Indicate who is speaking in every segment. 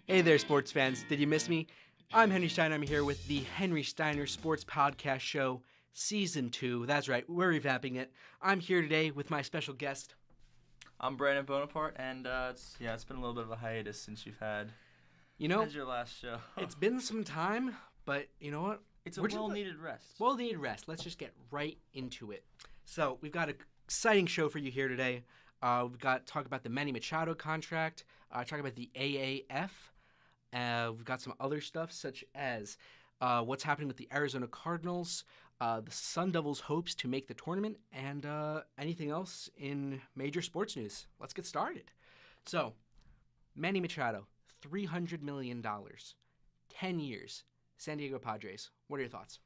Speaker 1: Hey there, sports fans. Did you miss me? I'm Henry Steiner. I'm here with the Henry Steiner Sports Podcast Show, Season 2. That's right, we're revamping it. I'm here today with my special guest.
Speaker 2: I'm Brandon Bonaparte, and it's been a little bit of a hiatus since you've had. When's your last show?
Speaker 1: It's been some time, but you know what?
Speaker 2: It's a well-needed rest.
Speaker 1: Well-needed rest. Let's just get right into it. So we've got an exciting show for you here today. We've got talk about the Manny Machado contract, talk about the AAF. We've got some other stuff such as what's happening with the Arizona Cardinals, the Sun Devils' hopes to make the tournament, and anything else in major sports news. Let's get started. So, Manny Machado, $300 million, 10 years, San Diego Padres. What are your thoughts?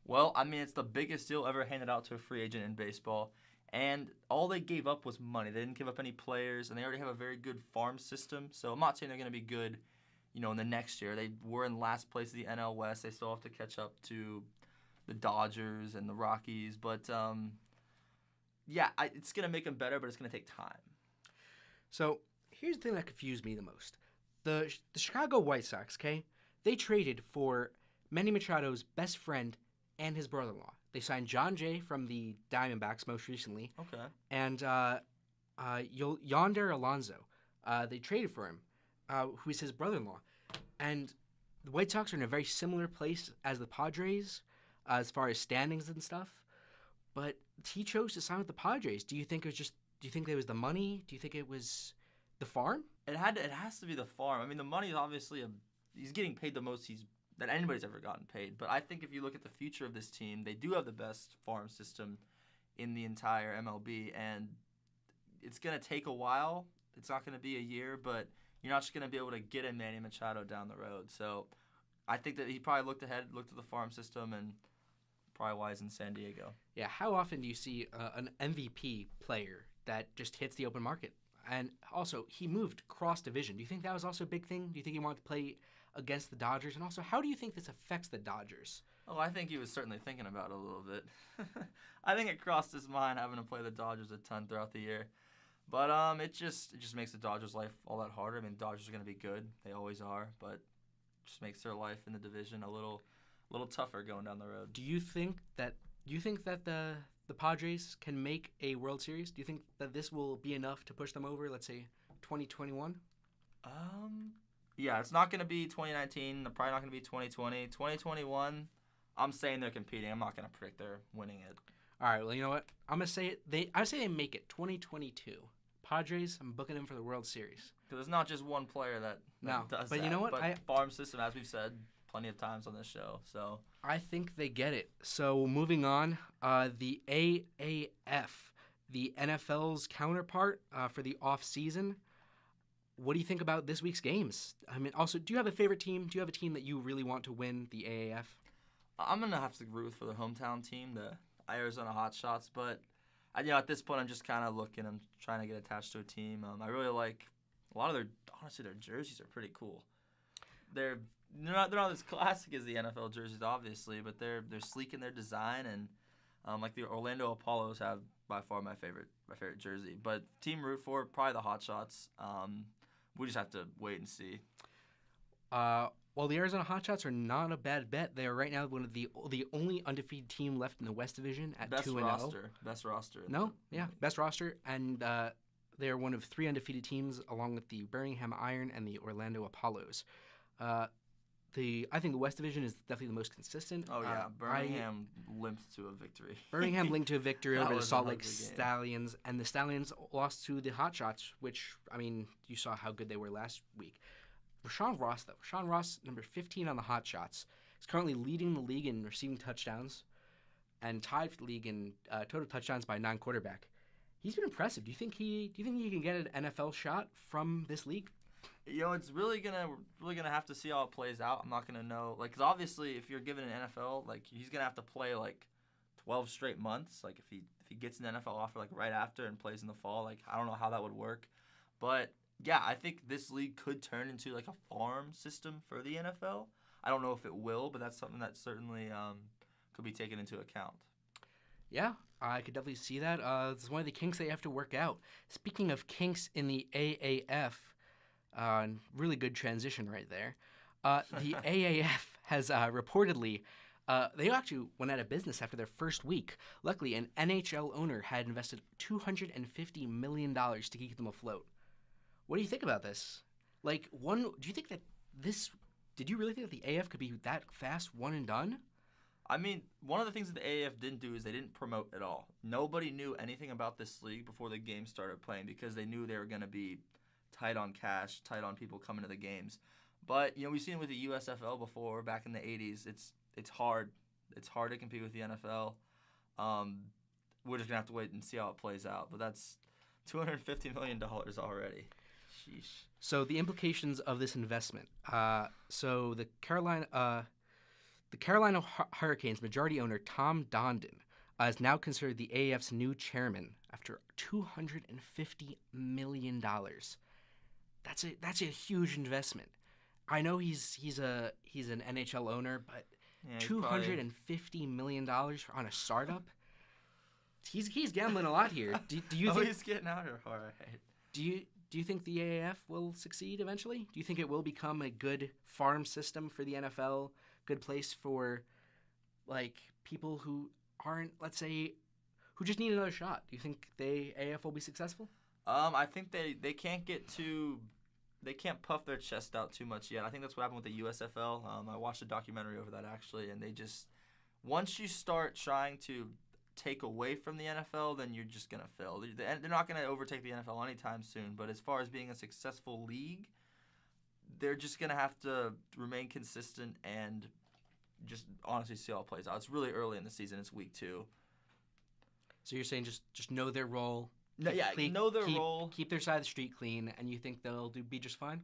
Speaker 2: Well, I mean, it's the biggest deal ever handed out to a free agent in baseball, and all they gave up was money. They didn't give up any players, and they already have a very good farm system, so I'm not saying they're going to be good, in the next year. They were in last place of the NL West. They still have to catch up to the Dodgers and the Rockies, but it's going to make them better, but it's going to take time.
Speaker 1: So here's the thing that confused me the most. The Chicago White Sox, okay, they traded for Manny Machado's best friend and his brother-in-law. They signed John Jay from the Diamondbacks most recently.
Speaker 2: Okay.
Speaker 1: And Yonder Alonso, they traded for him, who is his brother-in-law. And the White Sox are in a very similar place as the Padres as far as standings and stuff. But he chose to sign with the Padres. Do you think it was the money? Do you think it was the farm?
Speaker 2: It has to be the farm. I mean, the money is obviously he's getting paid the most that anybody's ever gotten paid. But I think if you look at the future of this team, they do have the best farm system in the entire MLB, and it's going to take a while. It's not going to be a year, but you're not just going to be able to get a Manny Machado down the road. So I think that he probably looked at the farm system, and probably why he's in San Diego.
Speaker 1: Yeah, how often do you see an MVP player that just hits the open market? And also, he moved cross-division. Do you think that was also a big thing? Do you think he wanted to play against the Dodgers? And also, how do you think this affects the Dodgers?
Speaker 2: Oh, I think he was certainly thinking about it a little bit. I think it crossed his mind having to play the Dodgers a ton throughout the year. But it just makes the Dodgers' life all that harder. I mean, the Dodgers are going to be good. They always are. But it just makes their life in the division a little tougher going down the road.
Speaker 1: Do you think that the Padres can make a World Series? Do you think that this will be enough to push them over, let's say, 2021?
Speaker 2: Yeah, it's not going to be 2019. Probably not going to be 2020. 2021, I'm saying they're competing. I'm not going to predict they're winning it.
Speaker 1: All right, well, you know what? I'm going to say it. I say they make it 2022. Padres, I'm booking them for the World Series.
Speaker 2: Because it's not just one player that does that.
Speaker 1: But you know what?
Speaker 2: But farm system, as we've said plenty of times on this show. So
Speaker 1: I think they get it. So moving on, the AAF, the NFL's counterpart for the off-season. What do you think about this week's games? I mean, also, do you have a favorite team? Do you have a team that you really want to win the AAF?
Speaker 2: I'm going to have to root for the hometown team, the Arizona Hotshots, but at this point, I'm just kind of looking. I'm trying to get attached to a team. I really like a lot of their jerseys are pretty cool. They're not as classic as the NFL jerseys, obviously, but they're sleek in their design, and like the Orlando Apollos have by far my favorite jersey. But team root for probably the Hotshots. We just have to wait and see.
Speaker 1: Well, the Arizona Hotshots are not a bad bet. They are right now one of the only undefeated team left in the West Division at 2-0.
Speaker 2: Best roster.
Speaker 1: Best roster, and they are one of 3 undefeated teams, along with the Birmingham Iron and the Orlando Apollos. I think the West Division is definitely the most consistent.
Speaker 2: Oh yeah, Birmingham limped to a victory.
Speaker 1: Birmingham linked to a victory over the Salt Lake
Speaker 2: game.
Speaker 1: Stallions, and the Stallions lost to the Hotshots, which, I mean, you saw how good they were last week. Rashawn Ross, number 15 on the Hotshots, is currently leading the league in receiving touchdowns and tied for the league in total touchdowns by non-quarterback. He's been impressive. Do you think he can get an NFL shot from this league?
Speaker 2: It's really gonna have to see how it plays out. I'm not gonna know, because obviously if you're given an NFL, he's gonna have to play 12 straight months. If he gets an NFL offer right after and plays in the fall, I don't know how that would work, but yeah, I think this league could turn into a farm system for the NFL. I don't know if it will, but that's something that certainly could be taken into account.
Speaker 1: Yeah, I could definitely see that. It's one of the kinks they have to work out. Speaking of kinks in the AAF, Really good transition right there. The AAF has reportedly, they actually went out of business after their first week. Luckily, an NHL owner had invested $250 million to keep them afloat. What do you think about this? Do you think that did you really think that the AAF could be that fast, one and done?
Speaker 2: I mean, one of the things that the AAF didn't do is they didn't promote at all. Nobody knew anything about this league before the game started playing because they knew they were going to be tight on cash, tight on people coming to the games. But, we've seen it with the USFL before back in the 80s. It's hard. It's hard to compete with the NFL. We're just going to have to wait and see how it plays out. But that's $250 million already. Sheesh.
Speaker 1: So the implications of this investment. So the Carolina Hurricanes majority owner Tom Dondon is now considered the AAF's new chairman after $250 million. That's a huge investment. I know he's an NHL owner, but
Speaker 2: Yeah,
Speaker 1: $250 million on a startup. He's gambling a lot here. Do you think
Speaker 2: he's getting out here? All right.
Speaker 1: Do you think the AAF will succeed eventually? Do you think it will become a good farm system for the NFL? Good place for people who aren't, let's say, who just need another shot. Do you think the AAF will be successful?
Speaker 2: I think they can't they can't puff their chest out too much yet. I think that's what happened with the USFL. I watched a documentary over that actually, and they just once you start trying to take away from the NFL, then you're just gonna fail. They're not gonna overtake the NFL anytime soon. But as far as being a successful league, they're just going to have to remain consistent and just honestly see how it plays out. It's really early in the season. It's week 2.
Speaker 1: So you're saying just know their role.
Speaker 2: Know their role.
Speaker 1: Keep their side of the street clean, and you think they'll be just fine?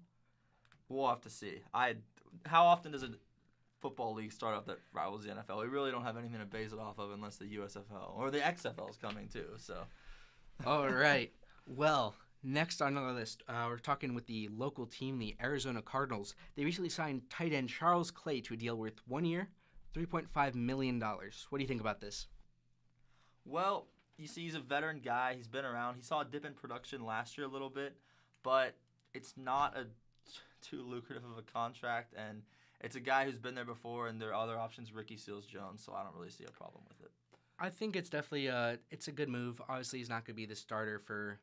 Speaker 2: We'll have to see. How often does a football league start up that rivals the NFL? We really don't have anything to base it off of unless the USFL or the XFL is coming too. So.
Speaker 1: All right. Well, next on our list, we're talking with the local team, the Arizona Cardinals. They recently signed tight end Charles Clay to a deal worth 1 year, $3.5 million. What do you think about this?
Speaker 2: Well, you see, he's a veteran guy. He's been around. He saw a dip in production last year a little bit, but it's not too lucrative of a contract, and it's a guy who's been there before, and their other options, Ricky Seals-Jones, so I don't really see a problem with it.
Speaker 1: I think it's definitely it's a good move. Obviously, he's not going to be the starter for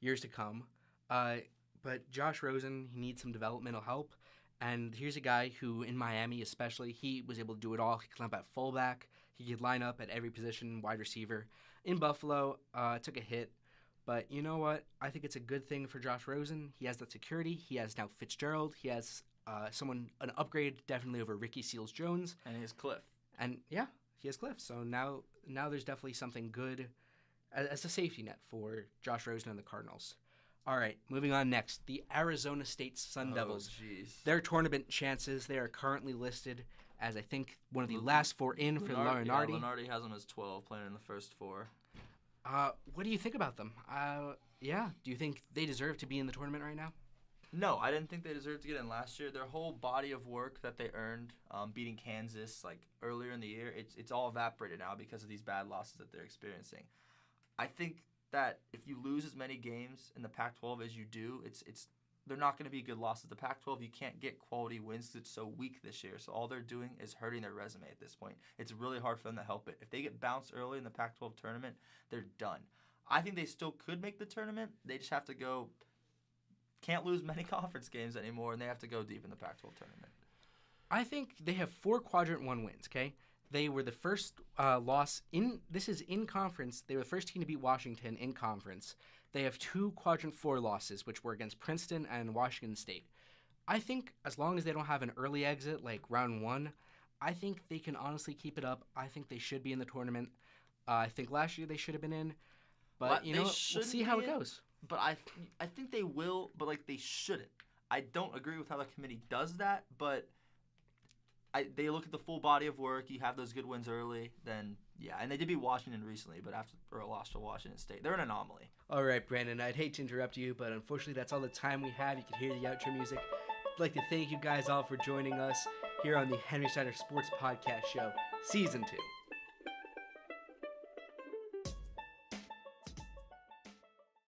Speaker 1: years to come. But Josh Rosen, he needs some developmental help. And here's a guy who, in Miami especially, he was able to do it all. He could line up at fullback. He could line up at every position, wide receiver. In Buffalo, took a hit. But you know what? I think it's a good thing for Josh Rosen. He has that security. He has now Fitzgerald. He has an upgrade definitely over Ricky Seals-Jones.
Speaker 2: And he has Cliff.
Speaker 1: And, yeah, he has Cliff. So now there's definitely something good as a safety net for Josh Rosen and the Cardinals. All right, moving on next. The Arizona State Sun Devils. Their tournament chances, they are currently listed as, I think, one of the last 4 in for Lunardi.
Speaker 2: Yeah, Lunardi has them as 12, playing in the first 4.
Speaker 1: What do you think about them? Do you think they deserve to be in the tournament right now?
Speaker 2: No, I didn't think they deserved to get in last year. Their whole body of work that they earned, beating Kansas earlier in the year, it's all evaporated now because of these bad losses that they're experiencing. I think that if you lose as many games in the Pac-12 as you do, they're not going to be good losses. The Pac-12, you can't get quality wins because it's so weak this year. So all they're doing is hurting their resume at this point. It's really hard for them to help it. If they get bounced early in the Pac-12 tournament, they're done. I think they still could make the tournament. They just have to go. Can't lose many conference games anymore, and they have to go deep in the Pac-12 tournament.
Speaker 1: I think they have 4 Quadrant 1 wins, okay? They were the first this is in conference. They were the first team to beat Washington in conference. They have 2 Quadrant 4 losses, which were against Princeton and Washington State. I think as long as they don't have an early exit like round 1, I think they can honestly keep it up. I think they should be in the tournament. I think last year they should have been in. But, we'll see how it goes.
Speaker 2: But I think they will, but, they shouldn't. I don't agree with how the committee does that, but they look at the full body of work. You have those good wins early, then, yeah. And they did beat Washington recently, but after a loss to Washington State. They're an anomaly.
Speaker 1: All right, Brandon, I'd hate to interrupt you, but unfortunately that's all the time we have. You can hear the outro music. I'd like to thank you guys all for joining us here on the Henry Steiner Sports Podcast Show, Season 2.